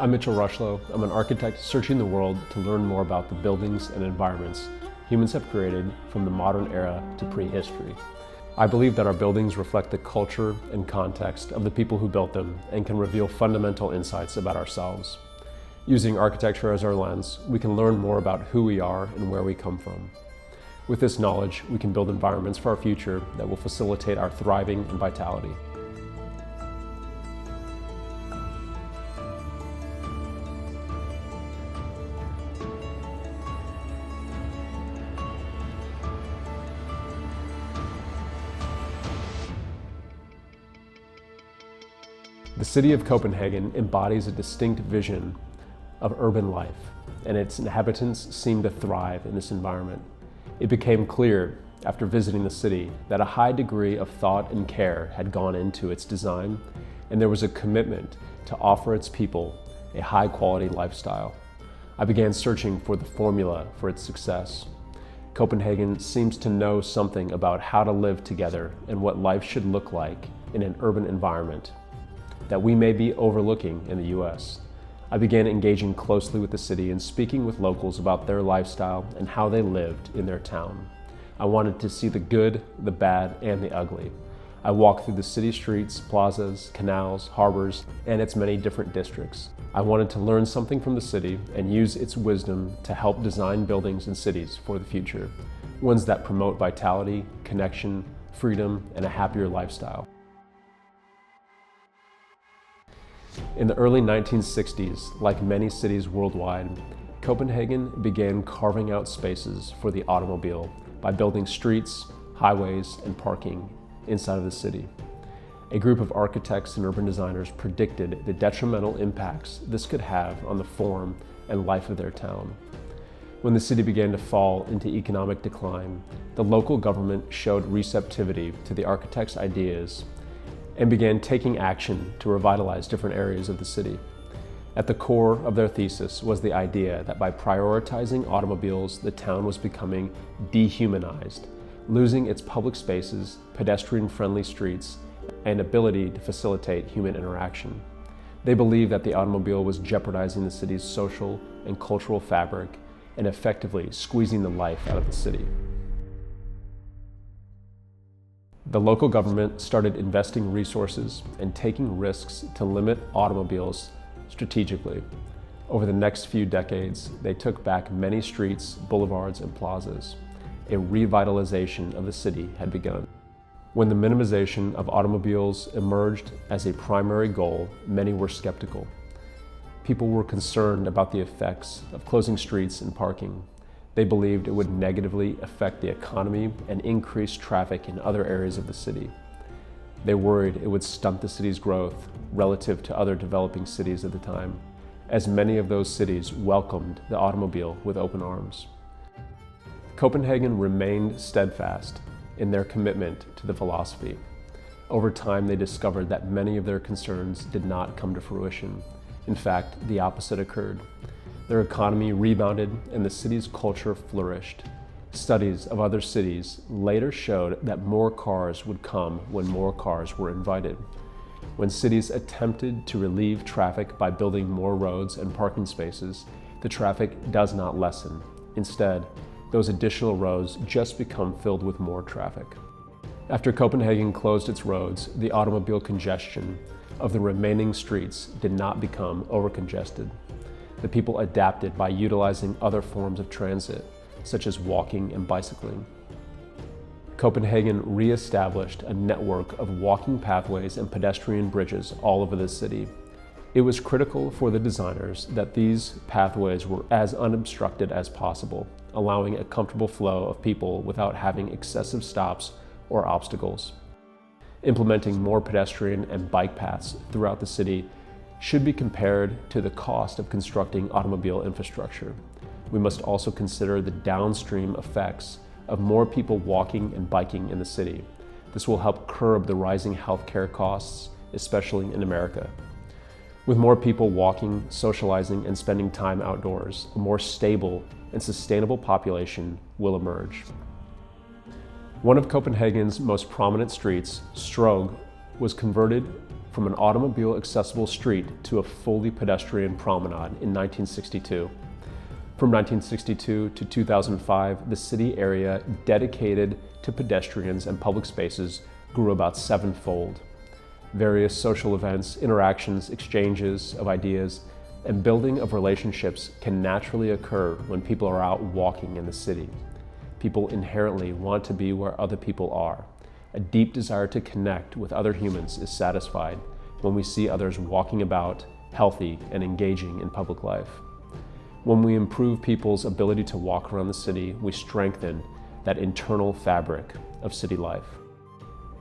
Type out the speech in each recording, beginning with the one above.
I'm Mitchell Rocheleau. I'm an architect searching the world to learn more about the buildings and environments humans have created from the modern era to prehistory. I believe that our buildings reflect the culture and context of the people who built them and can reveal fundamental insights about ourselves. Using architecture as our lens, we can learn more about who we are and where we come from. With this knowledge, we can build environments for our future that will facilitate our thriving and vitality. The city of Copenhagen embodies a distinct vision of urban life, and its inhabitants seem to thrive in this environment. It became clear after visiting the city that a high degree of thought and care had gone into its design, and there was a commitment to offer its people a high-quality lifestyle. I began searching for the formula for its success. Copenhagen seems to know something about how to live together and what life should look like in an urban environment that we may be overlooking in the US. I began engaging closely with the city and speaking with locals about their lifestyle and how they lived in their town. I wanted to see the good, the bad, and the ugly. I walked through the city streets, plazas, canals, harbors, and its many different districts. I wanted to learn something from the city and use its wisdom to help design buildings and cities for the future, ones that promote vitality, connection, freedom, and a happier lifestyle. In the early 1960s, like many cities worldwide, Copenhagen began carving out spaces for the automobile by building streets, highways, and parking inside of the city. A group of architects and urban designers predicted the detrimental impacts this could have on the form and life of their town. When the city began to fall into economic decline, the local government showed receptivity to the architects' ideas and began taking action to revitalize different areas of the city. At the core of their thesis was the idea that by prioritizing automobiles, the town was becoming dehumanized, losing its public spaces, pedestrian-friendly streets, and ability to facilitate human interaction. They believed that the automobile was jeopardizing the city's social and cultural fabric and effectively squeezing the life out of the city. The local government started investing resources and taking risks to limit automobiles strategically. Over the next few decades, they took back many streets, boulevards, and plazas. A revitalization of the city had begun. When the minimization of automobiles emerged as a primary goal, many were skeptical. People were concerned about the effects of closing streets and parking. They believed it would negatively affect the economy and increase traffic in other areas of the city. They worried it would stunt the city's growth relative to other developing cities at the time, as many of those cities welcomed the automobile with open arms. Copenhagen remained steadfast in their commitment to the philosophy. Over time, they discovered that many of their concerns did not come to fruition. In fact, the opposite occurred. Their economy rebounded and the city's culture flourished. Studies of other cities later showed that more cars would come when more cars were invited. When cities attempted to relieve traffic by building more roads and parking spaces, the traffic does not lessen. Instead, those additional roads just become filled with more traffic. After Copenhagen closed its roads, the automobile congestion of the remaining streets did not become overcongested. The people adapted by utilizing other forms of transit, such as walking and bicycling. Copenhagen re-established a network of walking pathways and pedestrian bridges all over the city. It was critical for the designers that these pathways were as unobstructed as possible, allowing a comfortable flow of people without having excessive stops or obstacles. Implementing more pedestrian and bike paths throughout the city should be compared to the cost of constructing automobile infrastructure. We must also consider the downstream effects of more people walking and biking in the city. This will help curb the rising healthcare costs, especially in America. With more people walking, socializing, and spending time outdoors, a more stable and sustainable population will emerge. One of Copenhagen's most prominent streets, Strøget, was converted from an automobile-accessible street to a fully pedestrian promenade in 1962. From 1962 to 2005, the city area dedicated to pedestrians and public spaces grew about sevenfold. Various social events, interactions, exchanges of ideas, and building of relationships can naturally occur when people are out walking in the city. People inherently want to be where other people are. A deep desire to connect with other humans is satisfied when we see others walking about, healthy and engaging in public life. When we improve people's ability to walk around the city, we strengthen that internal fabric of city life.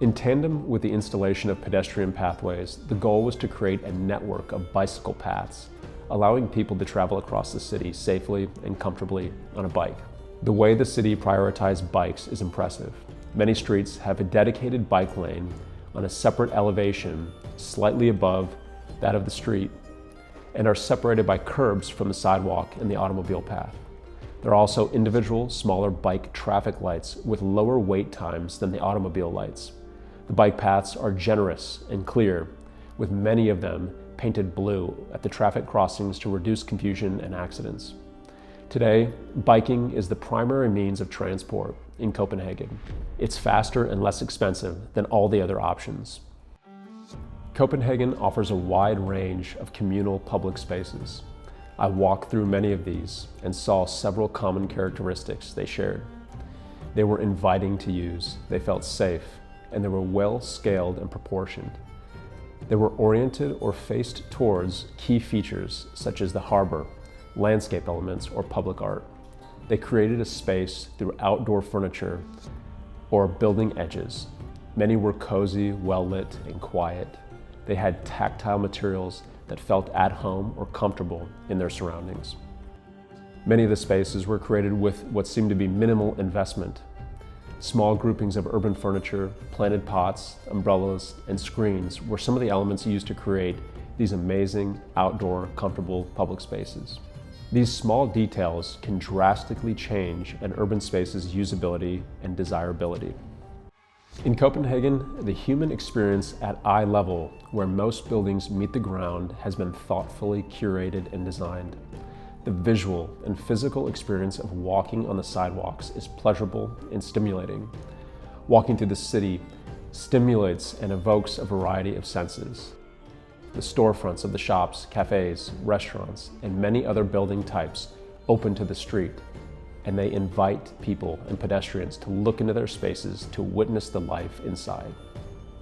In tandem with the installation of pedestrian pathways, the goal was to create a network of bicycle paths, allowing people to travel across the city safely and comfortably on a bike. The way the city prioritized bikes is impressive. Many streets have a dedicated bike lane on a separate elevation slightly above that of the street and are separated by curbs from the sidewalk and the automobile path. There are also individual, smaller bike traffic lights with lower wait times than the automobile lights. The bike paths are generous and clear, with many of them painted blue at the traffic crossings to reduce confusion and accidents. Today, biking is the primary means of transport in Copenhagen. It's faster and less expensive than all the other options. Copenhagen offers a wide range of communal public spaces. I walked through many of these and saw several common characteristics they shared. They were inviting to use, they felt safe, and they were well scaled and proportioned. They were oriented or faced towards key features such as the harbor, landscape elements, or public art. They created a space through outdoor furniture or building edges. Many were cozy, well-lit, and quiet. They had tactile materials that felt at home or comfortable in their surroundings. Many of the spaces were created with what seemed to be minimal investment. Small groupings of urban furniture, planted pots, umbrellas, and screens were some of the elements used to create these amazing, outdoor, comfortable public spaces. These small details can drastically change an urban space's usability and desirability. In Copenhagen, the human experience at eye level, where most buildings meet the ground, has been thoughtfully curated and designed. The visual and physical experience of walking on the sidewalks is pleasurable and stimulating. Walking through the city stimulates and evokes a variety of senses. The storefronts of the shops, cafes, restaurants, and many other building types open to the street, and they invite people and pedestrians to look into their spaces to witness the life inside.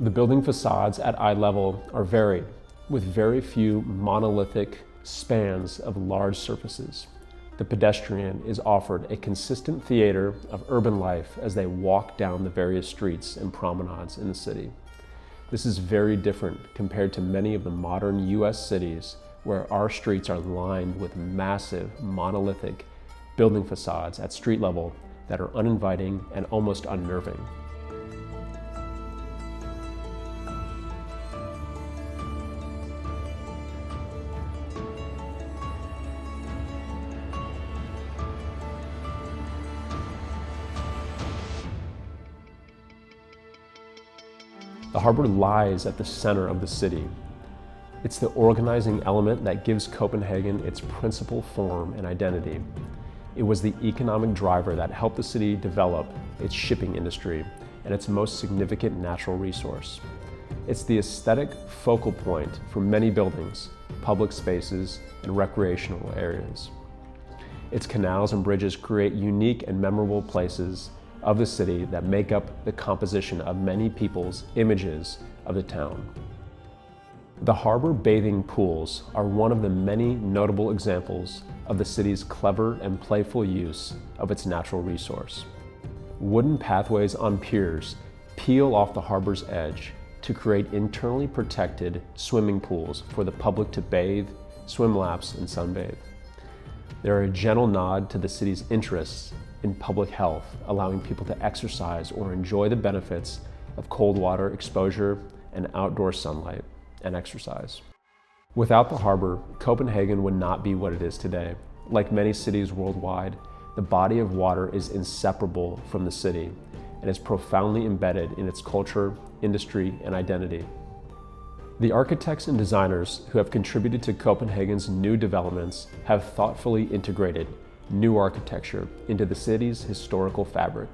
The building facades at eye level are varied, with very few monolithic spans of large surfaces. The pedestrian is offered a consistent theater of urban life as they walk down the various streets and promenades in the city. This is very different compared to many of the modern US cities where our streets are lined with massive monolithic building facades at street level that are uninviting and almost unnerving. The harbor lies at the center of the city. It's the organizing element that gives Copenhagen its principal form and identity. It was the economic driver that helped the city develop its shipping industry and its most significant natural resource. It's the aesthetic focal point for many buildings, public spaces, and recreational areas. Its canals and bridges create unique and memorable places of the city that make up the composition of many people's images of the town. The harbor bathing pools are one of the many notable examples of the city's clever and playful use of its natural resource. Wooden pathways on piers peel off the harbor's edge to create internally protected swimming pools for the public to bathe, swim laps, and sunbathe. They are a gentle nod to the city's interests in public health, allowing people to exercise or enjoy the benefits of cold water exposure and outdoor sunlight and exercise. Without the harbor, Copenhagen would not be what it is today. Like many cities worldwide, the body of water is inseparable from the city and is profoundly embedded in its culture, industry, and identity. The architects and designers who have contributed to Copenhagen's new developments have thoughtfully integrated new architecture into the city's historical fabric.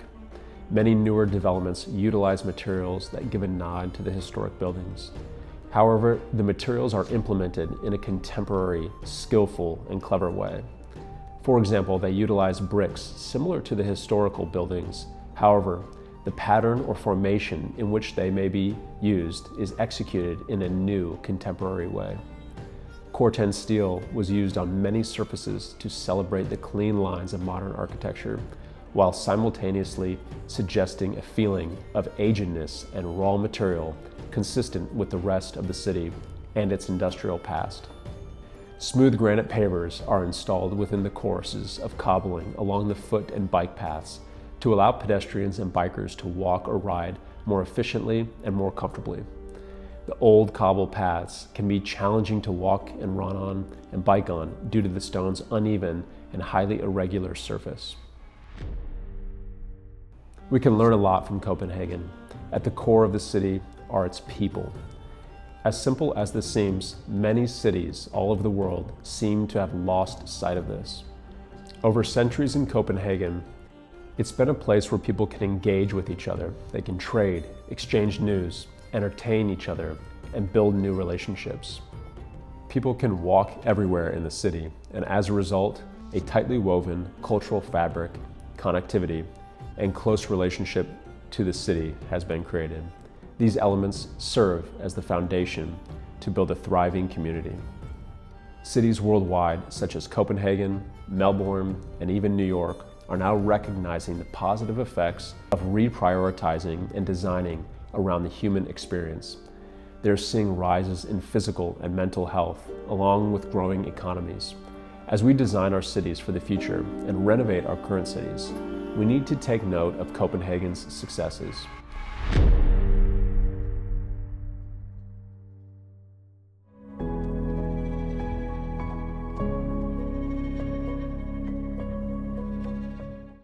Many newer developments utilize materials that give a nod to the historic buildings. However, the materials are implemented in a contemporary, skillful, and clever way. For example, they utilize bricks similar to the historical buildings. However, the pattern or formation in which they may be used is executed in a new, contemporary way. Corten steel was used on many surfaces to celebrate the clean lines of modern architecture, while simultaneously suggesting a feeling of agedness and raw material consistent with the rest of the city and its industrial past. Smooth granite pavers are installed within the courses of cobbling along the foot and bike paths to allow pedestrians and bikers to walk or ride more efficiently and more comfortably. The old cobble paths can be challenging to walk and run on and bike on due to the stone's uneven and highly irregular surface. We can learn a lot from Copenhagen. At the core of the city are its people. As simple as this seems, many cities all over the world seem to have lost sight of this. Over centuries in Copenhagen, it's been a place where people can engage with each other. They can trade, exchange news, entertain each other, and build new relationships. People can walk everywhere in the city, and as a result, a tightly woven cultural fabric, connectivity, and close relationship to the city has been created. These elements serve as the foundation to build a thriving community. Cities worldwide, such as Copenhagen, Melbourne, and even New York, are now recognizing the positive effects of reprioritizing and designing around the human experience. They're seeing rises in physical and mental health, along with growing economies. As we design our cities for the future and renovate our current cities, we need to take note of Copenhagen's successes.